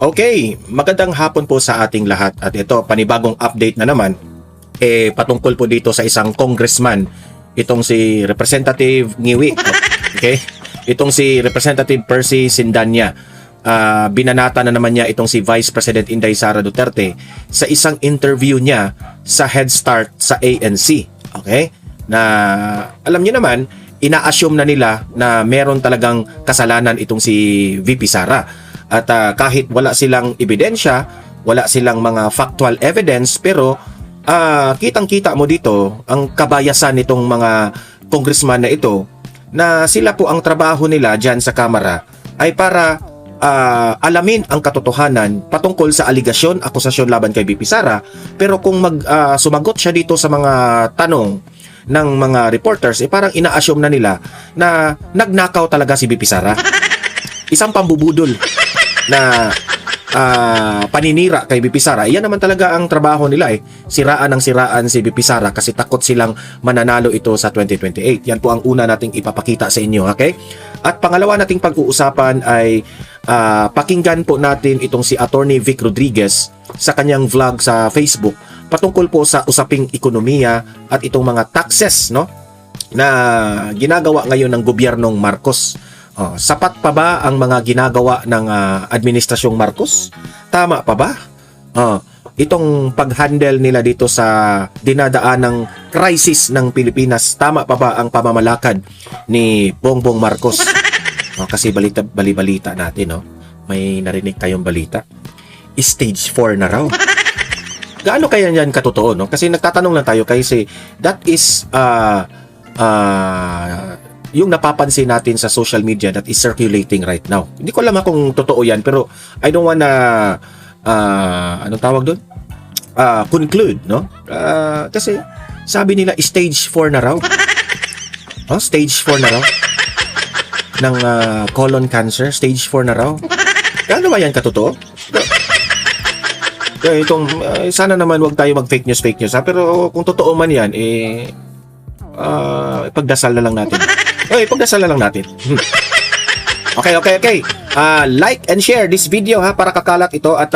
Okay, magandang hapon po sa ating lahat at ito panibagong update na naman patungkol po dito sa isang congressman, itong si Representative Ngiwi. Okay? Itong si Representative Percy Sindanya. Binanata na naman niya itong si Vice President Inday Sara Duterte sa isang interview niya sa Head Start sa ANC. Okay? Na alam niyo naman, ina-assume na nila na meron talagang kasalanan itong si VP Sara. At kahit wala silang ebidensya, wala silang mga factual evidence, pero kitang-kita mo dito ang kabayasan nitong mga congressman na ito, na sila po ang trabaho nila dyan sa Kamara ay para alamin ang katotohanan patungkol sa aligasyon, akusasyon laban kay VP Sara. Pero kung sumagot siya dito sa mga tanong ng mga reporters, parang ina-assume na nila na nagnakaw talaga si VP Sara. Isang pambubudol na paninira kay VP Sara. Iyan naman talaga ang trabaho nila siraan ng siraan si VP Sara kasi takot silang mananalo ito sa 2028. Yan po ang una nating ipapakita sa inyo, okay? At pangalawa nating pag-uusapan ay pakinggan po natin itong si Attorney Vic Rodriguez sa kanyang vlog sa Facebook patungkol po sa usaping ekonomiya at itong mga taxes, no, na ginagawa ngayon ng gobyernong Marcos. Sapat pa ba ang mga ginagawa ng administrasyong Marcos? Tama pa ba? Itong pag-handle nila dito sa dinadaan ng crisis ng Pilipinas, tama pa ba ang pamamalakad ni Bongbong Marcos? Kasi bali-balita natin, no? May narinig kayong balita? Stage 4 na raw. Gaano kaya yan katotoo, no? Kasi nagtatanong lang tayo kasi that is yung napapansin natin sa social media that is circulating right now. Hindi ko alam kung totoo yan, pero I don't wanna anong tawag doon? Conclude, no? Kasi sabi nila stage 4 na raw. Stage 4 na raw ng colon cancer, stage 4 na raw. Gaano ba yan katotoo? Sana naman wag tayo mag-fake news, pero kung totoo man yan, ipagdasal na lang natin. Pagdasal na lang natin. Okay. Like and share this video para kakalat ito at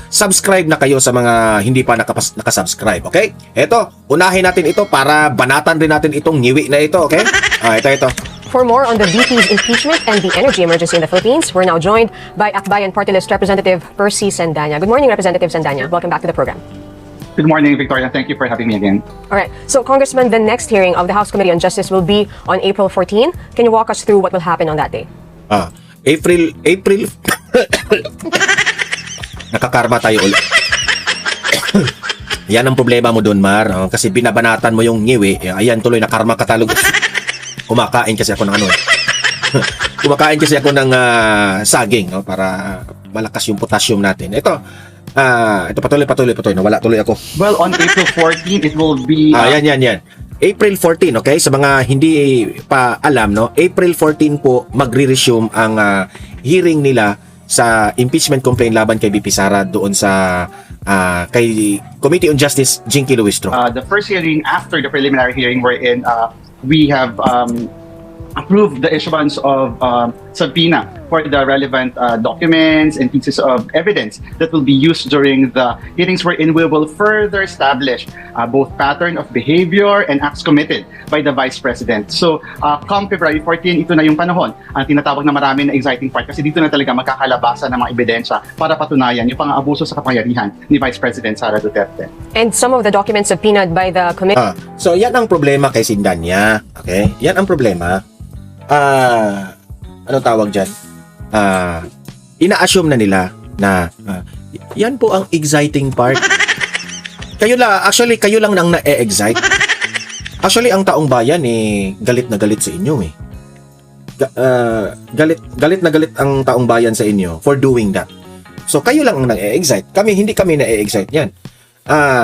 subscribe na kayo sa mga hindi pa nakasubscribe. Okay? Eto, unahin natin ito para banatan rin natin itong ngiwi na ito. Okay? Ito. For more on the VP's impeachment and the energy emergency in the Philippines, we're now joined by Akbayan Party List Representative Percy Sandanya. Good morning, Representative Sandanya. Welcome back to the program. Good morning, Victoria. Thank you for having me again. All right. So, Congressman, the next hearing of the House Committee on Justice will be on April 14. Can you walk us through what will happen on that day? April nakakarma tayo ulit. Yan ang problema mo doon, Mar. Kasi binabanatan mo yung ngiwi. Ayan, tuloy na karma katalog. Kumakain kasi ako ng Kumakain kasi ako ng saging, no, para malakas yung potassium natin. Ito patuloy. Nawala tuloy ako. Well, on April 14, it will be... Yan. April 14, okay? Sa mga hindi pa alam, no? April 14 po magre-resume ang hearing nila sa impeachment complaint laban kay VP Sara doon sa kay Committee on Justice, Jinky Luistro. The first hearing after the preliminary hearing wherein we have approved the issuance of subpoena for the relevant documents and pieces of evidence that will be used during the hearings wherein we will further establish both pattern of behavior and acts committed by the Vice President. So, come February 14, ito na yung panahon. Ang tinatawag na marami na exciting part kasi dito na talaga magkakalabasan ng mga ebidensya para patunayan yung pang-aabuso sa kapangyarihan ni Vice President Sara Duterte. And some of the documents subpoenaed by the committee... So, yan ang problema kay Sindanya. Okay? Yan ang problema. Anong tawag dyan? Ina-assume na nila na yan po ang exciting part. Kayo lang nang na-excite. Actually, ang taong bayan galit na galit sa inyo galit na galit ang taong bayan sa inyo for doing that. So, kayo lang ang nang-excite. Hindi kami na-excite yan.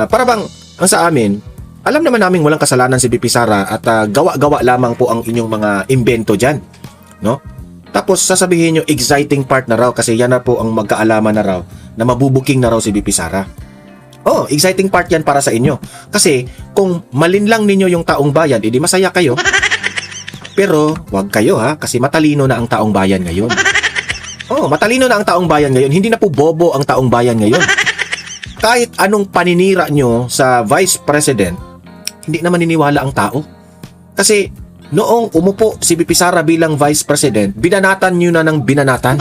Para bang, ang sa amin, alam naman namin walang kasalanan si VP Sara at gawa-gawa lamang po ang inyong mga imbento dyan. No? Tapos sasabihin nyo, exciting part na raw kasi yan na po ang magkaalaman na raw na mabubuking na raw si VP Sara. Exciting part yan para sa inyo. Kasi kung malinlang ninyo yung taong bayan, edi masaya kayo. Pero wag kayo kasi matalino na ang taong bayan ngayon. Oh, matalino na ang taong bayan ngayon. Hindi na po bobo ang taong bayan ngayon. Kahit anong paninira nyo sa Vice President, hindi na maniniwala ang tao. Kasi noong umupo si VP Sara bilang Vice President, binanatan nyo na ng binanatan.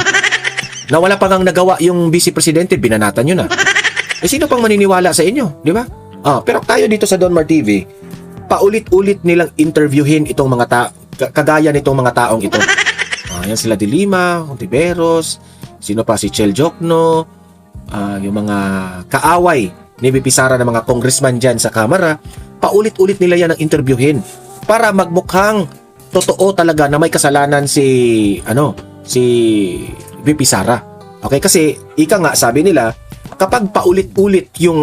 Na wala pa ngang nagawa yung Vice Presidente, binanatan nyo na. Eh sino pang maniniwala sa inyo, di ba? Pero tayo dito sa Donmar TV, paulit-ulit nilang interviewin itong mga kagaya nitong mga taong ito. Yan sila De Lima, Ontiveros, sino pa si Chel Jokno, yung mga kaaway ni VP Sara ng mga congressman dyan sa Kamara, paulit-ulit nila yan ang interviewin para magmukhang totoo talaga na may kasalanan si VP Sara. Okay, kasi ika nga sabi nila, kapag paulit-ulit yung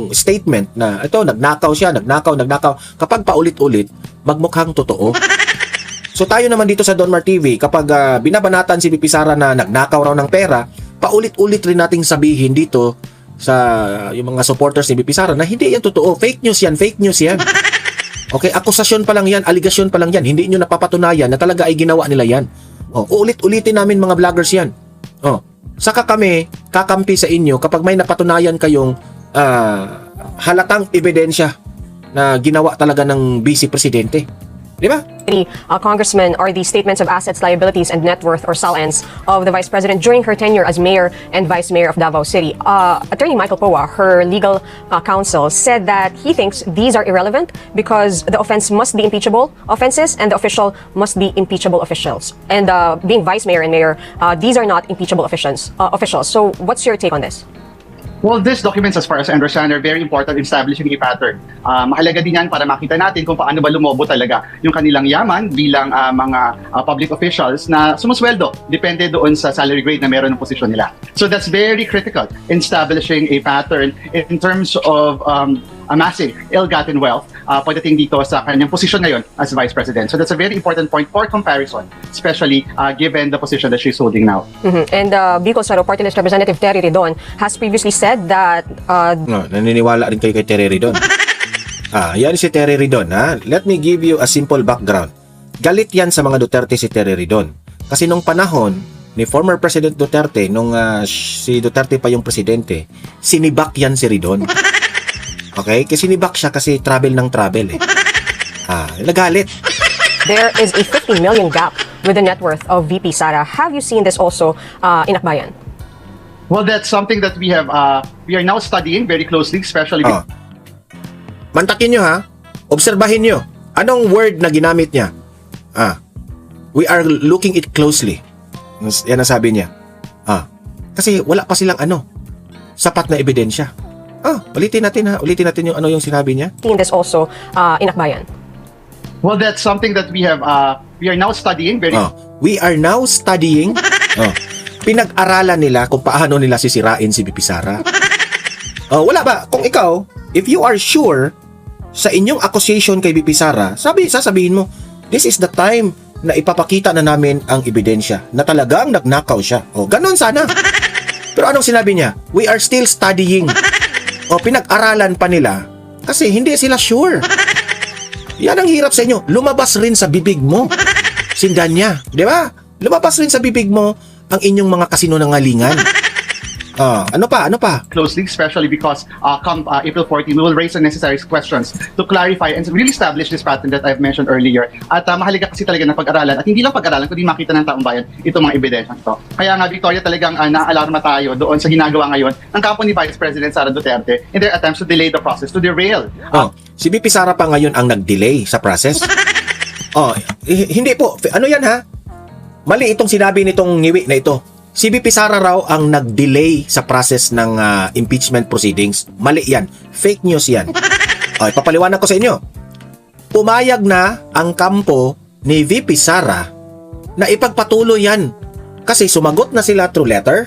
statement na ito nagnakaw siya, nagnakaw, kapag paulit-ulit magmukhang totoo. So tayo naman dito sa Donmar TV, kapag binabanatan si VP Sara na nagnakaw raw ng pera, paulit-ulit rin nating sabihin dito sa yung mga supporters ni VP Sara na hindi yan totoo, fake news yan. Okay, akusasyon pa lang yan, aligasyon pa lang yan, hindi nyo napapatunayan na talaga ay ginawa nila yan. Ulit-ulitin namin mga vloggers yan. Saka kami kakampi sa inyo kapag may napatunayan kayong halatang ebidensya na ginawa talaga ng Vice Presidente. Di ba? Congressman, are the statements of assets, liabilities, and net worth or SALNs of the Vice President during her tenure as Mayor and Vice Mayor of Davao City. Attorney Michael Poa, her legal counsel, said that he thinks these are irrelevant because the offense must be impeachable offenses and the official must be impeachable officials. And being Vice Mayor and Mayor, these are not impeachable officials. So what's your take on this? Well, these documents, as far as I understand, are very important in establishing a pattern. Mahalaga din yan para makita natin kung paano ba lumobo talaga yung kanilang yaman bilang mga public officials na sumusweldo, depende doon sa salary grade na meron ng posisyon nila. So that's very critical in establishing a pattern in terms of amassing ill-gotten wealth pagdating dito sa kanyang posisyon ngayon as Vice President. So that's a very important point for comparison, especially given the position that she's holding now. And Bicol Saro Party List Representative Terry Ridon has previously said that naniniwala rin kayo kay Terry Ridon. Yan si Terry Ridon, ha? Let me give you a simple background. Galit yan sa mga Duterte si Terry Ridon. Kasi nung panahon ni former President Duterte, nung si Duterte pa yung presidente, sinibak yan si Ridon. Okay? Kasi sinibak siya kasi travel ng travel eh. Nagalit. there is a 50 million gap with the net worth of VP Sara. Have you seen this also in Akbayan? Well, that's something that we are now studying very closely, especially Mantakin nyo, ha? Obserbahin nyo. Anong word na ginamit niya? We are looking it closely. Yan ang sabi niya. Kasi wala pa silang sapat na ebidensya. Ulitin natin, ha? Ulitin natin yung yung sinabi niya. Seen this also in Akbayan? Well, that's something that we are now studying very We are now studying. Pinag-aralan nila kung paano nila sisirain si VP Sara. Wala ba? Kung ikaw, if you are sure sa inyong accusation kay VP Sara, sasabihin mo, this is the time na ipapakita na namin ang ebidensya na talagang nagnakaw siya. Ganon sana. Pero anong sinabi niya? We are still studying. Pinag-aralan pa nila kasi hindi sila sure. Yan ang hirap sa inyo. Lumabas rin sa bibig mo. Sindanya. Di ba? Lumabas rin sa bibig mo ang inyong mga kasinungalingan. Ano pa? closely, especially because come April 14, we will raise the necessary questions to clarify and really establish this pattern that I've mentioned earlier. At mahalaga kasi talaga na pag-aralan, at hindi lang pag-aralan, kundi makita ng taong bayan itong mga ebidensya ito. Kaya nga, Victoria, talagang naalarma tayo doon sa ginagawa ngayon ng kampo ni Vice President Sara Duterte in their attempts to delay the process, to derail. Si VP Sara pa ngayon ang nag-delay sa process. Hindi po. Ano yan, ha? Mali itong sinabi nitong ngiwi na ito. Si VP Sara raw ang nag-delay sa process ng impeachment proceedings. Mali yan. Fake news yan. Papaliwanag ko sa inyo. Pumayag na ang kampo ni VP Sara na ipagpatuloy yan. Kasi sumagot na sila through letter.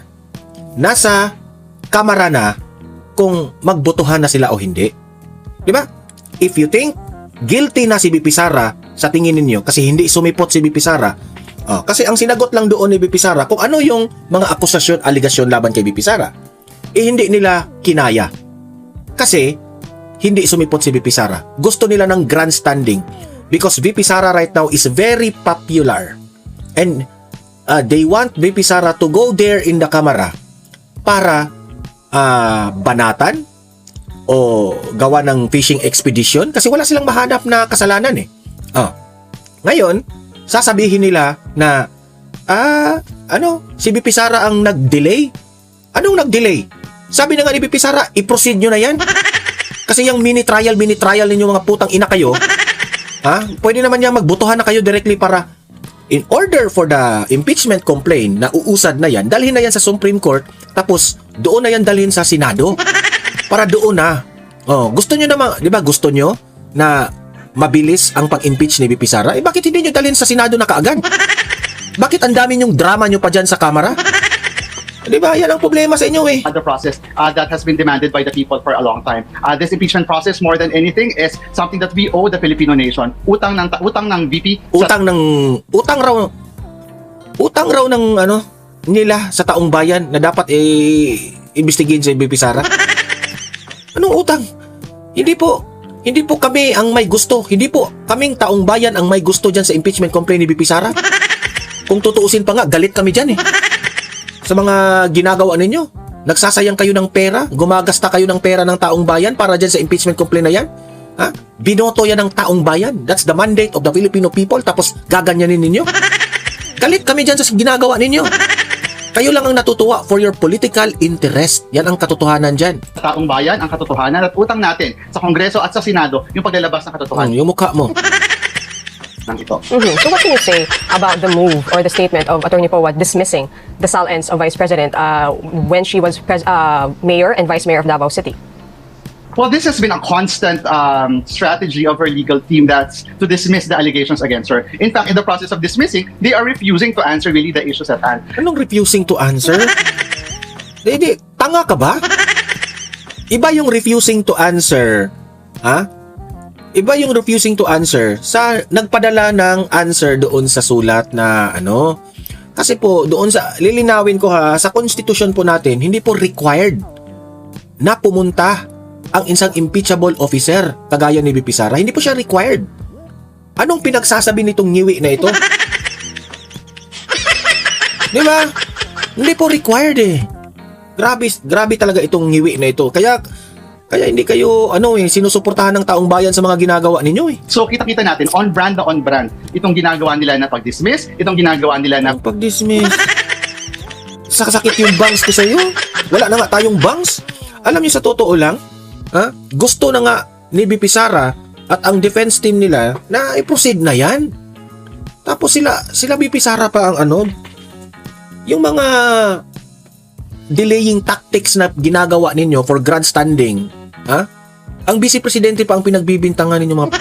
Nasa kamara na kung magbotohan na sila o hindi. Di ba? If you think guilty na si VP Sara sa tingin ninyo kasi hindi sumipot si VP Sara, kasi ang sinagot lang doon ni VP Sara kung ano yung mga akusasyon, aligasyon laban kay VP Sara, hindi nila kinaya. Kasi hindi sumipot si VP Sara. Gusto nila ng grandstanding because VP Sara right now is very popular. And they want VP Sara to go there in the camera para banatan o gawa ng fishing expedition kasi wala silang mahanap na kasalanan eh. Ngayon, sasabihin nila na si VP Sara ang nag-delay. Anong nag-delay? Sabi na nga ni VP Sara, i-proceed nyo na yan. Kasi yung mini trial ninyo mga putang ina kayo, pwede naman niya magbutuhan na kayo directly para in order for the impeachment complaint na uusad na yan, dalhin na yan sa Supreme Court, tapos doon na yan dalhin sa Senado. Para doon na. Gusto nyo naman, di ba gusto nyo na mabilis ang pag-impeach ni VP Sara? Bakit hindi nyo dalhin sa Senado na kaagad? Bakit ang dami nyong drama nyo pa dyan sa kamera? Di ba? Yan ang problema sa inyo eh. The process that has been demanded by the people for a long time. This impeachment process, more than anything, is something that we owe the Filipino nation. Utang ng VP. Utang raw ng nila sa taong bayan na dapat imbestigahin sa VP Sara. Anong utang? Hindi po kami ang may gusto. Hindi po kaming taong bayan ang may gusto dyan sa impeachment complaint ni VP Sara. Kung tutuusin pa nga, galit kami dyan eh. Sa mga ginagawa ninyo. Nagsasayang kayo ng pera, gumagasta kayo ng pera ng taong bayan para dyan sa impeachment complaint na yan. Binoto yan ng taong bayan. That's the mandate of the Filipino people. Tapos gaganyanin ninyo. Galit kami dyan sa ginagawa ninyo. Kayo lang ang natutuwa for your political interest. Yan ang katotohanan dyan. Taong bayan, ang katotohanan at utang natin sa Kongreso at sa Senado, yung paglalabas ng katotohanan. Yung mukha mo. Ng ito. So what can you say about the move or the statement of Attorney Poa dismissing the SALENS of Vice President when she was Mayor and Vice Mayor of Davao City? Well, this has been a constant strategy of her legal team, that's to dismiss the allegations against her. In fact, in the process of dismissing, they are refusing to answer really the issues at hand. Anong refusing to answer? Hindi, tanga ka ba? Iba yung refusing to answer. Iba yung refusing to answer sa nagpadala ng answer doon sa sulat na Kasi po, doon sa, lilinawin ko sa constitution po natin, hindi po required na pumunta ang isang impeachable officer kagaya ni VP Sara. Hindi po siya required. Anong pinagsasabi nitong ngiwi na ito? Di ba? Hindi po required eh. Grabe talaga itong ngiwi na ito. Kaya hindi kayo sinusuportahan ng taong bayan sa mga ginagawa ninyo eh. So kita-kita natin on brand itong ginagawa nila na pag-dismiss, itong ginagawa nila na pag-dismiss. Sakit yung bangs ko sa iyo. Wala na nga tayong bangs. Alam niyo sa totoo lang, gusto na nga ni VP Sara at ang defense team nila na i-proceed na yan. Tapos sila VP Sara pa ang yung mga delaying tactics na ginagawa ninyo for grandstanding. Ang vice presidente pa ang pinagbibintangan ninyo mga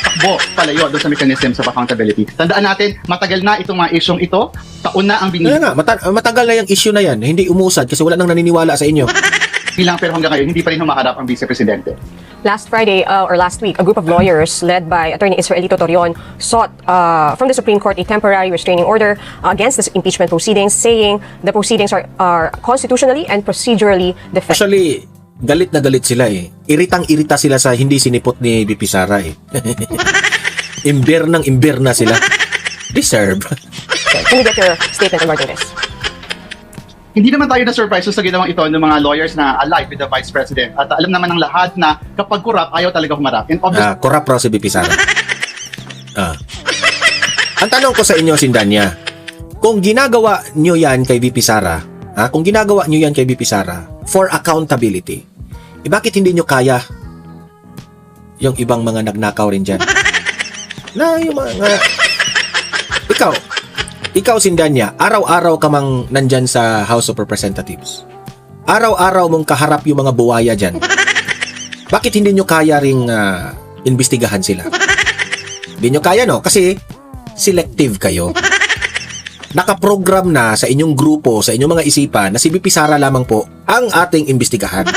takbo palayo doon sa mechanisms of accountability. Tandaan natin, matagal na itong mga isyong ito, taon na ang Kaya nga, matagal na yung issue na yan. Hindi umusad kasi wala nang naniniwala sa inyo. bilang pero hanggang ngayon hindi pa rin humaharap ang Vice Presidente. Last Friday or last week, a group of lawyers led by Attorney Israelito Torion sought from the Supreme Court a temporary restraining order against the impeachment proceedings, saying the proceedings are constitutionally and procedurally defective. Actually, galit na galit sila eh. Iritang-irita sila sa hindi sinipot ni VP Sara eh. Imber na sila. Deserve. Okay, can we get your statement regarding this? Hindi naman tayo na-surprise sa ginawang ito ng mga lawyers na alive with the Vice President. At alam naman ng lahat na kapag corrupt, ayaw talaga humarap. And obviously, corrupt raw si VP Sara. Ang tanong ko sa inyo, Sindanya, kung ginagawa nyo yan kay VP Sara, kung ginagawa nyo yan kay VP Sara for accountability, bakit hindi nyo kaya yung ibang mga nagnakaw rin dyan? Na yung mga... Ikaw, Sindanya, araw-araw ka mang nandyan sa House of Representatives. Araw-araw mong kaharap yung mga buwaya dyan. Bakit hindi nyo kaya ring imbestigahan sila? Hindi nyo kaya, no? Kasi selective kayo. Nakaprogram na sa inyong grupo, sa inyong mga isipan, na si VP Sara lamang po ang ating imbestigahan.